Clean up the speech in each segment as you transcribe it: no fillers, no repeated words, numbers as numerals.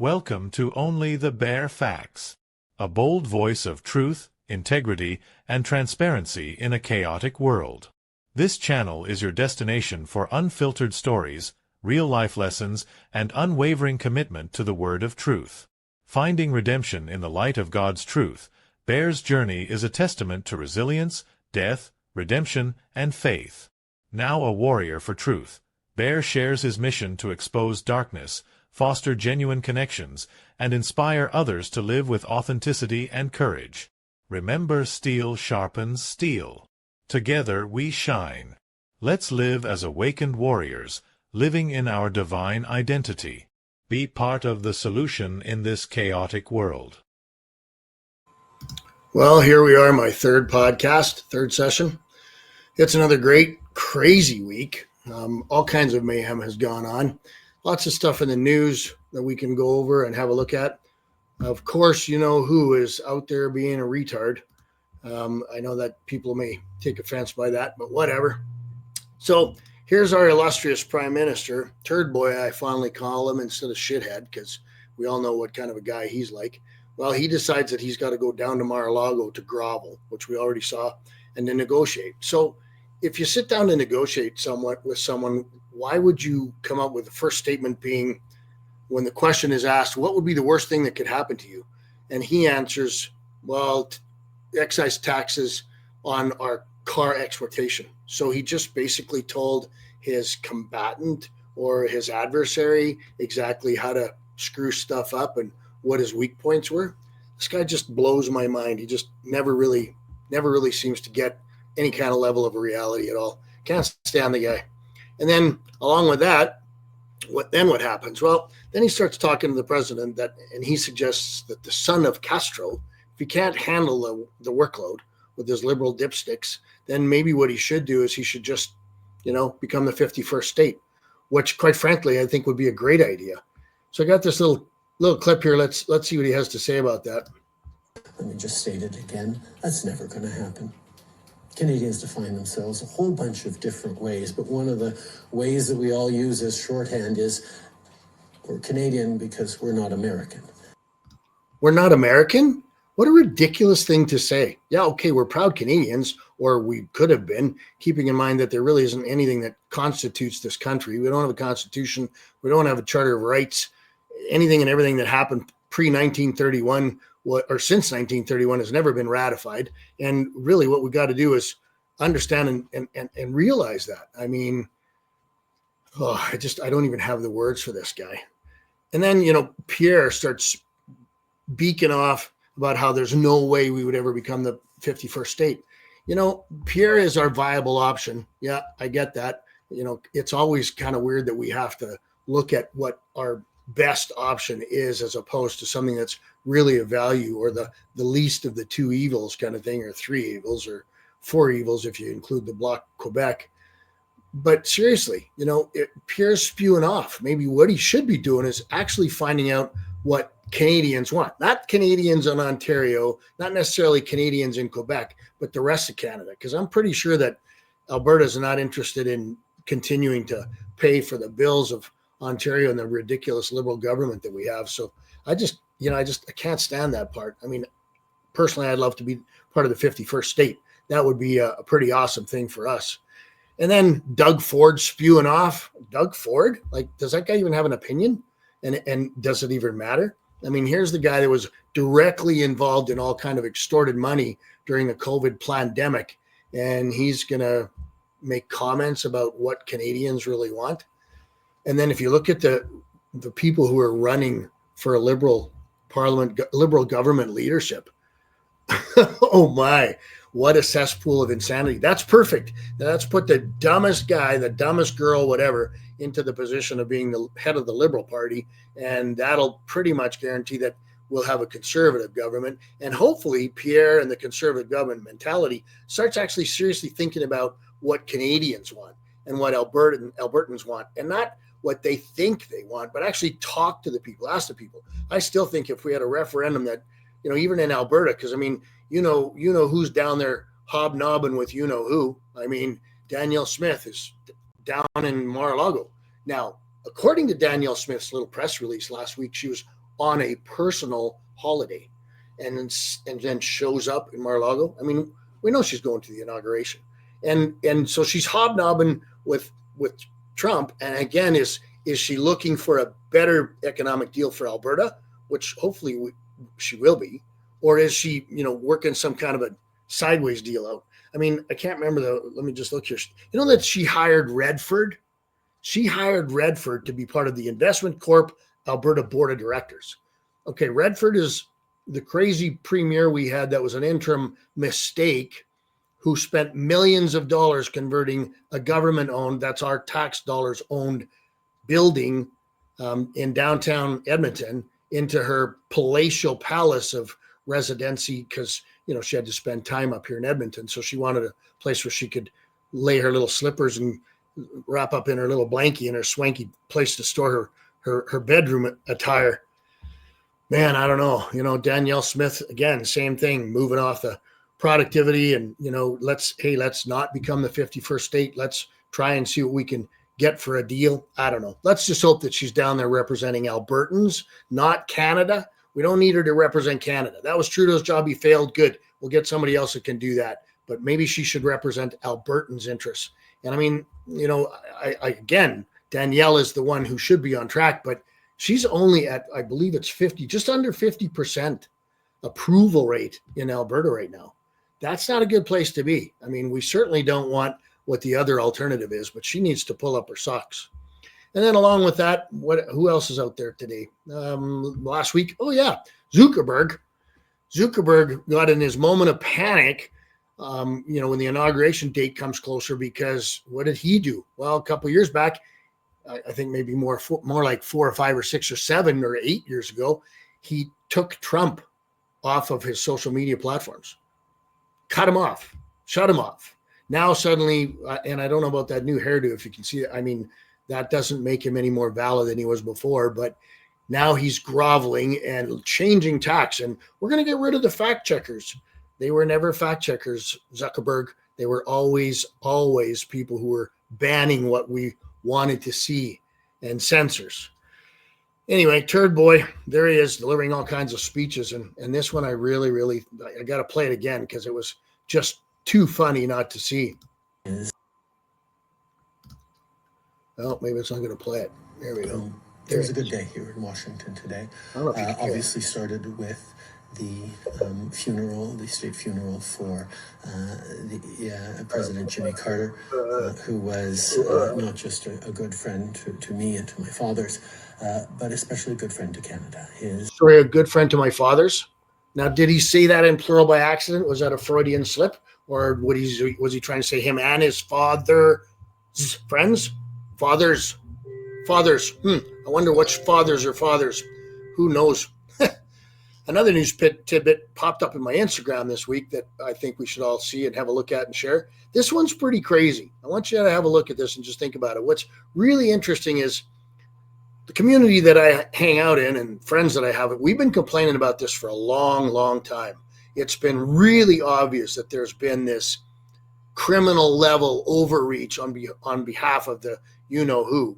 Welcome to Only the Bare Facts, a bold voice of truth, integrity, and transparency in a chaotic world. This channel is your destination for unfiltered stories, real-life lessons, and unwavering commitment to the word of truth. Finding redemption in the light of God's truth, Bear's journey is a testament to resilience, death, redemption, and faith. Now a warrior for truth, Bear shares his mission to expose darkness, foster genuine connections, and inspire others to live with authenticity and courage. Remember, steel sharpens steel. Together we shine. Let's live as awakened warriors, living in our divine identity. Be part of the solution in this chaotic world. Well, here we are, my third podcast, third session. It's another great, crazy week. All kinds of mayhem has gone on. Lots of stuff in the news that we can go over and have a look at. Of course, you know who is out there being a retard. I know that people may take offense by that, but whatever. So here's our illustrious Prime Minister, Turd Boy, I fondly call him instead of shithead, because we all know what kind of a guy he's like. Well, he decides that he's got to go down to Mar-a-Lago to grovel, which we already saw, and to negotiate. So if you sit down to negotiate somewhat with someone, why would you come up with the first statement being, when the question is asked, what would be the worst thing that could happen to you? And he answers, well, excise taxes on our car exportation. So he just basically told his combatant or his adversary exactly how to screw stuff up and what his weak points were. This guy just blows my mind. He just never really seems to get any kind of level of a reality at all. Can't stand the guy. And then along with that, what happens? Well, then he starts talking to the president and he suggests that the son of Castro, if he can't handle the workload with his liberal dipsticks, then maybe what he should do is he should just, become the 51st state, which quite frankly, I think would be a great idea. So I got this little clip here. Let's see what he has to say about that. Let me just state it again. That's never going to happen. Canadians define themselves a whole bunch of different ways, but one of the ways that we all use as shorthand is we're Canadian because we're not American. We're not American? What a ridiculous thing to say. Yeah, okay, we're proud Canadians, or we could have been, keeping in mind that there really isn't anything that constitutes this country. We don't have a constitution. We don't have a Charter of Rights. Anything and everything that happened pre-1931 or since 1931 has never been ratified. And really what we got to do is understand and realize that. I mean, I don't even have the words for this guy. And then, Pierre starts beaking off about how there's no way we would ever become the 51st state. Pierre is our viable option. Yeah, I get that. It's always kind of weird that we have to look at what our best option is as opposed to something that's really a value or the least of the two evils kind of thing, or three evils or four evils if you include the Bloc Quebec. But seriously, Pierre's spewing off. Maybe what he should be doing is actually finding out what Canadians want. Not Canadians in Ontario, not necessarily Canadians in Quebec, but the rest of Canada. Because I'm pretty sure that Alberta's not interested in continuing to pay for the bills of Ontario and the ridiculous liberal government that we have. So I can't stand that part. I mean, personally, I'd love to be part of the 51st state. That would be a pretty awesome thing for us. And then Doug Ford spewing off. Doug Ford? Like, does that guy even have an opinion? And does it even matter? I mean, here's the guy that was directly involved in all kind of extorted money during the COVID pandemic. And he's going to make comments about what Canadians really want. And then if you look at the people who are running for a liberal parliament, liberal government leadership, oh my, what a cesspool of insanity. That's perfect. That's put the dumbest guy, the dumbest girl, whatever, into the position of being the head of the Liberal Party. And that'll pretty much guarantee that we'll have a conservative government. And hopefully Pierre and the conservative government mentality starts actually seriously thinking about what Canadians want and what Albertans want, and not what they think they want, but actually talk to the people, ask the people. I still think if we had a referendum that, even in Alberta, because I mean, who's down there hobnobbing with who. I mean, Danielle Smith is down in Mar-a-Lago. Now, according to Danielle Smith's little press release last week, she was on a personal holiday, and then shows up in Mar-a-Lago. I mean, we know she's going to the inauguration, and so she's hobnobbing with Trump. And again, is she looking for a better economic deal for Alberta, which hopefully she will be, or is she, working some kind of a sideways deal out? I mean, I can't remember let me just look here. You know that she hired Redford? She hired Redford to be part of the Investment Corp Alberta Board of Directors. Okay, Redford is the crazy premier we had that was an interim mistake, who spent millions of dollars converting a government-owned, that's our tax dollars owned, building in downtown Edmonton into her palatial palace of residency, because she had to spend time up here in Edmonton. So she wanted a place where she could lay her little slippers and wrap up in her little blankie, in her swanky place to store her bedroom attire. Man, I don't know. Danielle Smith, again, same thing, moving off the productivity and, let's not become the 51st state. Let's try and see what we can get for a deal. I don't know. Let's just hope that she's down there representing Albertans, not Canada. We don't need her to represent Canada. That was Trudeau's job. He failed. Good. We'll get somebody else that can do that. But maybe she should represent Albertans' interests. And I mean, again, Danielle is the one who should be on track, but she's only at, I believe it's 50, just under 50% approval rate in Alberta right now. That's not a good place to be. I mean, we certainly don't want what the other alternative is, but she needs to pull up her socks. And then along with that, who else is out there today? Last week, Zuckerberg got in his moment of panic, when the inauguration date comes closer, because what did he do? Well, a couple of years back, I think maybe more like 4 or 5 or 6 or 7 or 8 years ago, he took Trump off of his social media platforms, cut him off, shut him off. Now suddenly, and I don't know about that new hairdo, if you can see it. I mean, that doesn't make him any more valid than he was before, but now he's groveling and changing tacks, and we're going to get rid of the fact checkers. They were never fact checkers, Zuckerberg. They were always people who were banning what we wanted to see, and censors. Anyway, Turd Boy, there he is, delivering all kinds of speeches. And this one, I got to play it again because it was just too funny not to see. Well, maybe it's not going to play it. There we go. It was a good day here in Washington today. Obviously started with the state funeral for President Jimmy Carter, who was not just a good friend to me and to my fathers, but especially a good friend to Canada. Sorry, a good friend to my fathers. Now, did he say that in plural by accident? Was that a Freudian slip? Or was he trying to say him and his father's friends? Fathers. I wonder which fathers are fathers. Who knows? Another news tidbit popped up in my Instagram this week that I think we should all see and have a look at and share. This one's pretty crazy. I want you to have a look at this and just think about it. What's really interesting is the community that I hang out in and friends that I have, we've been complaining about this for a long, long time. It's been really obvious that there's been this criminal level overreach on behalf of the you-know-who.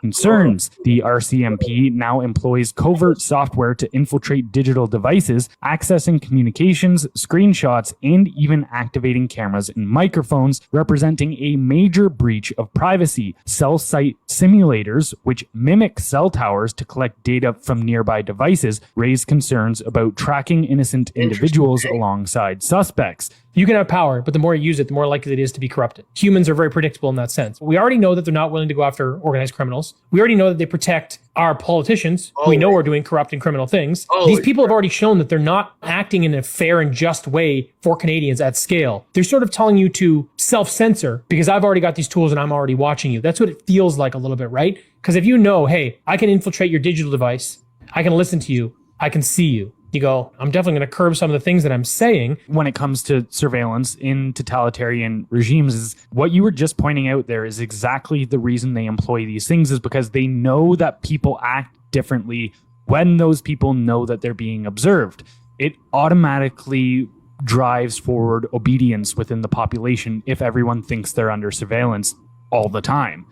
Concerns. The RCMP now employs covert software to infiltrate digital devices, accessing communications, screenshots, and even activating cameras and microphones, representing a major breach of privacy. Cell site simulators, which mimic cell towers to collect data from nearby devices, raise concerns about tracking innocent individuals alongside suspects. You can have power, but the more you use it, the more likely it is to be corrupted. Humans are very predictable in that sense. We already know that they're not willing to go after organized criminals. We already know that they protect our politicians, who we know are doing corrupt and criminal things. These people have already shown that they're not acting in a fair and just way for Canadians at scale. They're sort of telling you to self-censor because I've already got these tools and I'm already watching you. That's what it feels like a little bit, right? Because if you know, hey, I can infiltrate your digital device, I can listen to you, I can see you. You go, I'm definitely going to curb some of the things that I'm saying. When it comes to surveillance in totalitarian regimes, is what you were just pointing out there is exactly the reason they employ these things, is because they know that people act differently when those people know that they're being observed. It automatically drives forward obedience within the population if everyone thinks they're under surveillance all the time.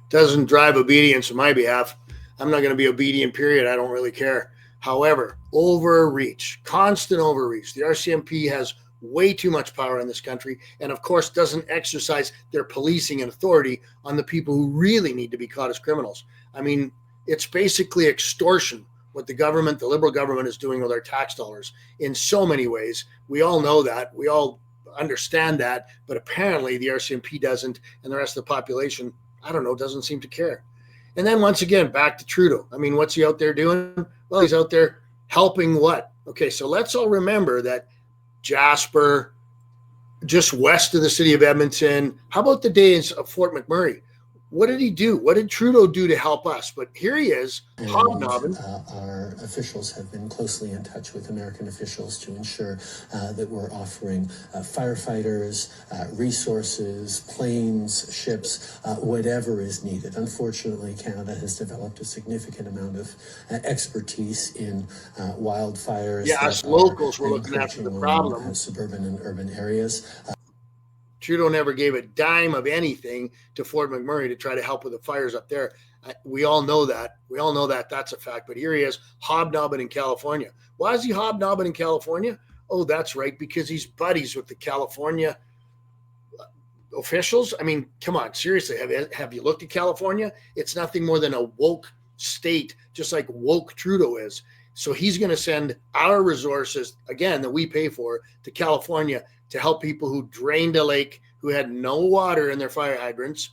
Doesn't drive obedience on my behalf. I'm not going to be obedient, period. I don't really care. However, overreach, constant overreach. The RCMP has way too much power in this country, and of course doesn't exercise their policing and authority on the people who really need to be caught as criminals. I mean, it's basically extortion what the government, the Liberal government, is doing with our tax dollars in so many ways. We all know that. We all understand that, but apparently the RCMP doesn't, and the rest of the population, I don't know, doesn't seem to care. And then once again, back to Trudeau. I mean, what's he out there doing? Well, he's out there helping what? Okay, so let's all remember that Jasper, just west of the city of Edmonton. How about the days of Fort McMurray? What did he do? What did Trudeau do to help us? But here he is, hobnobbing. Our officials have been closely in touch with American officials to ensure that we're offering firefighters, resources, planes, ships, whatever is needed. Unfortunately, Canada has developed a significant amount of expertise in wildfires. Yeah, us locals were looking after the problem. Suburban and urban areas. Trudeau never gave a dime of anything to Fort McMurray to try to help with the fires up there. We all know that. We all know that. That's a fact. But here he is, hobnobbing in California. Why is he hobnobbing in California? Oh, that's right, because he's buddies with the California officials. I mean, come on, seriously, have you looked at California? It's nothing more than a woke state, just like woke Trudeau is. So he's going to send our resources, again, that we pay for, to California to help people who drained a lake, who had no water in their fire hydrants,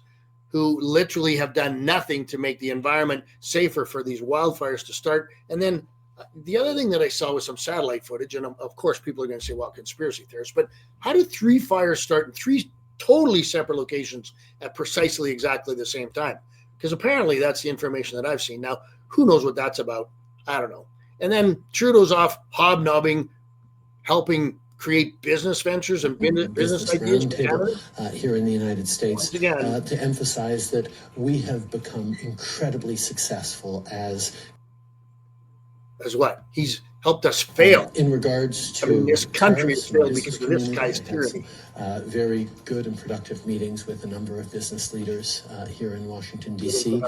who literally have done nothing to make the environment safer for these wildfires to start. And then the other thing that I saw was some satellite footage, and of course people are going to say, well, conspiracy theorists, but how did 3 fires start in 3 totally separate locations at precisely exactly the same time? Because apparently that's the information that I've seen. Now, who knows what that's about? I don't know. And then Trudeau's off hobnobbing, helping create business ventures and business ideas here in the United States again, to emphasize that we have become incredibly successful as what? He's helped us fail. In regards to this country has failed because of this guy's tyranny. Very good and productive meetings with a number of business leaders here in Washington, D.C.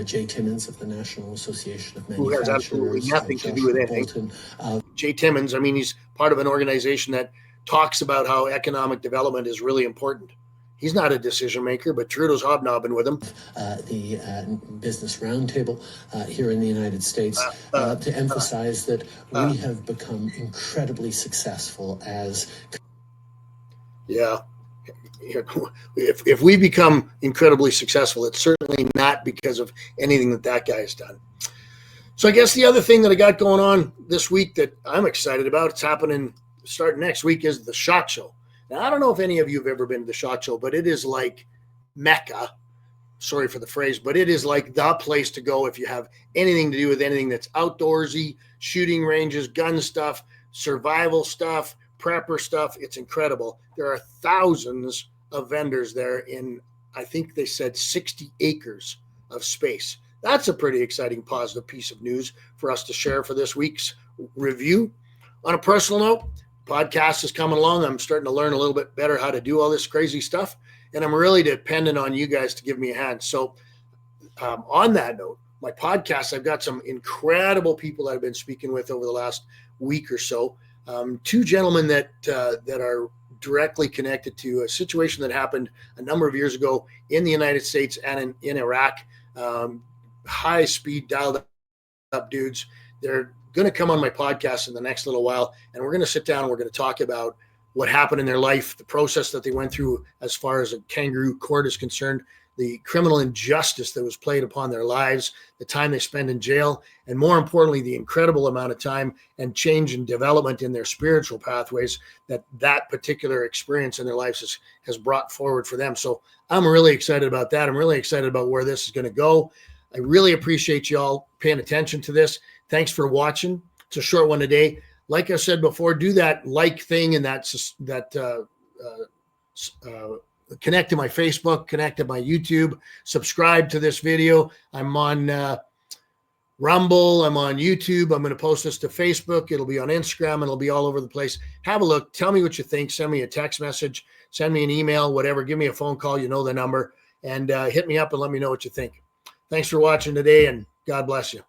Jay Timmons of the National Association of Manufacturers. Who has absolutely nothing to do with anything. Jay Timmons, I mean, he's part of an organization that talks about how economic development is really important. He's not a decision maker, but Trudeau's hobnobbing with him. The Business Roundtable here in the United States to emphasize that we have become incredibly successful as. Yeah. If we become incredibly successful, it's certainly not because of anything that guy has done. So I guess the other thing that I got going on this week that I'm excited about, it's happening starting next week, is the SHOT Show. Now, I don't know if any of you have ever been to the SHOT Show, but it is like Mecca. Sorry for the phrase, but it is like the place to go if you have anything to do with anything that's outdoorsy, shooting ranges, gun stuff, survival stuff, prepper stuff. It's incredible. There are thousands of vendors there in, I think they said 60 acres of space. That's a pretty exciting, positive piece of news for us to share for this week's review. On a personal note, podcast is coming along. I'm starting to learn a little bit better how to do all this crazy stuff, and I'm really dependent on you guys to give me a hand. So on that note, my podcast, I've got some incredible people that I've been speaking with over the last week or so. 2 gentlemen that are directly connected to a situation that happened a number of years ago in the United States and in Iraq. High speed dialed up dudes. They're going to come on my podcast in the next little while, and we're going to sit down and we're going to talk about what happened in their life, the process that they went through as far as a kangaroo court is concerned, the criminal injustice that was played upon their lives, the time they spend in jail, and more importantly, the incredible amount of time and change and development in their spiritual pathways that particular experience in their lives has brought forward for them. So I'm really excited about that. I'm really excited about where this is going to go. I really appreciate y'all paying attention to this. Thanks for watching. It's a short one today. Like I said before, do that like thing and connect to my Facebook, connect to my YouTube, subscribe to this video. I'm on Rumble. I'm on YouTube. I'm going to post this to Facebook. It'll be on Instagram, and it'll be all over the place. Have a look. Tell me what you think. Send me a text message. Send me an email, whatever. Give me a phone call. You know the number. And hit me up and let me know what you think. Thanks for watching today, and God bless you.